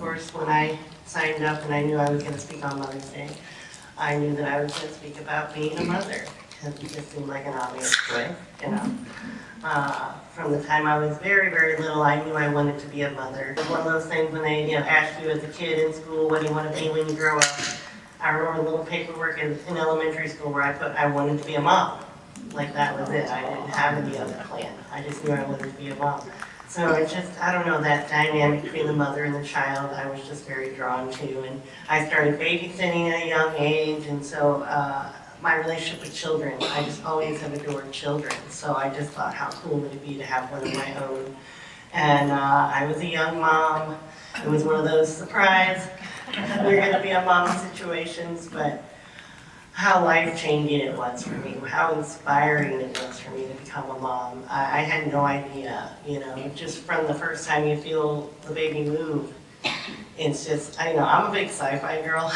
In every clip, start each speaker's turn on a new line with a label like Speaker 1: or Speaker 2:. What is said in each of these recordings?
Speaker 1: course, when I signed up and I knew I was going to speak on Mother's Day, I knew that I was going to speak about being a mother, because it just seemed like an obvious choice, you know. From the time I was very, very little, I knew I wanted to be a mother. It was one of those things when they, ask you as a kid in school, what do you want to be when you grow up? I remember a little paperwork in elementary school where I put, I wanted to be a mom. Like that was it. I didn't have any other plan. I just knew I wanted to be a mom. So it just, I don't know, that dynamic between the mother and the child, I was just very drawn to. And I started babysitting at a young age, and so my relationship with children, I just always have adored children. So I just thought, how cool would it be to have one of my own? And I was a young mom. It was one of those surprise, you're going to be a mom situations, but how life-changing it was for me, how inspiring it was for me to become a mom. I had no idea, just from the first time you feel the baby move. It's just, I'm a big sci-fi girl,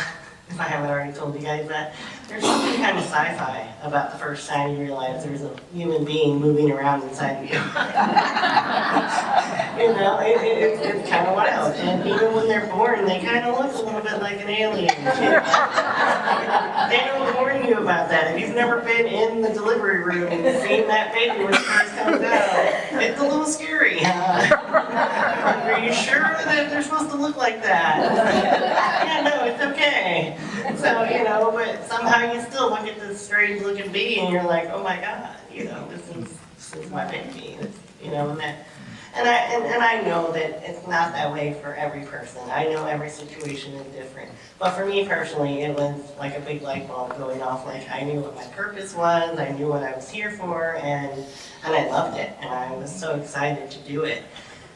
Speaker 1: if I haven't already told you guys that. There's something kind of sci-fi about the first time you realize there's a human being moving around inside of you. It's kind of wild. And even when they're born, they kind of look a little bit like an alien. They don't warn you about that. If you've never been in the delivery room and seen that baby when it first comes out, it's a little scary. Are you sure that they're supposed to look like that? Yeah, no, it's okay. So, but somehow you still look at this strange looking bee and you're like, oh my God, this is my baby, and I know that it's not that way for every person. I know every situation is different. But for me personally, it was like a big light bulb going off. Like I knew what my purpose was, I knew what I was here for, and I loved it. And I was so excited to do it.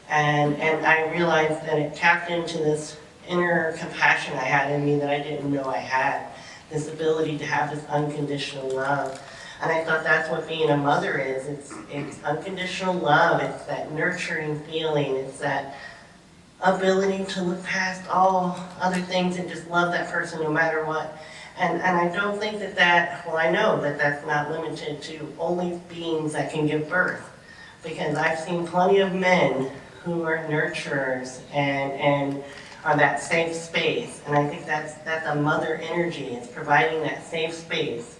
Speaker 1: And I realized that it tapped into this inner compassion I had in me that I didn't know I had. This ability to have this unconditional love. And I thought that's what being a mother is. It's unconditional love. It's that nurturing feeling. It's that ability to look past all other things and just love that person no matter what. And I don't think I know that that's not limited to only beings that can give birth. Because I've seen plenty of men who are nurturers and are that safe space. And I think that's a mother energy. It's providing that safe space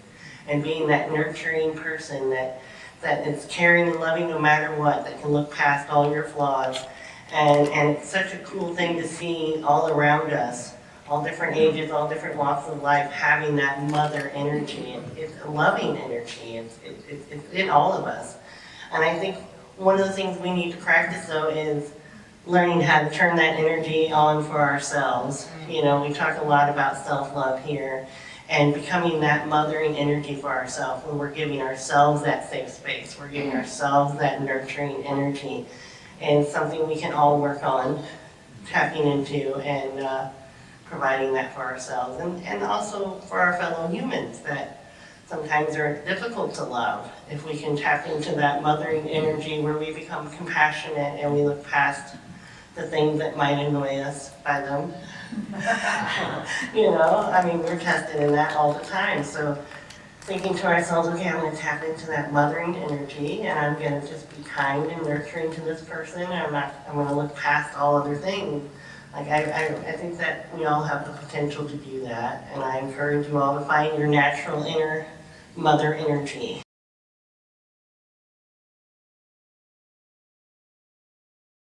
Speaker 1: and being that nurturing person that is caring and loving no matter what, that can look past all your flaws. And it's such a cool thing to see all around us, all different ages, all different walks of life, having that mother energy. It's a loving energy. It's in all of us. And I think one of the things we need to practice, though, is learning how to turn that energy on for ourselves. We talk a lot about self-love here. And becoming that mothering energy for ourselves, when we're giving ourselves that safe space, we're giving ourselves that nurturing energy, and something we can all work on tapping into and providing that for ourselves, and also for our fellow humans that sometimes are difficult to love. If we can tap into that mothering energy where we become compassionate and we look past the things that might annoy us by them. We're tested in that all the time. So thinking to ourselves, okay, I'm going to tap into that mothering energy and I'm going to just be kind and nurturing to this person. I'm going to look past all other things. Like I think that we all have the potential to do that. And I encourage you all to find your natural inner mother energy.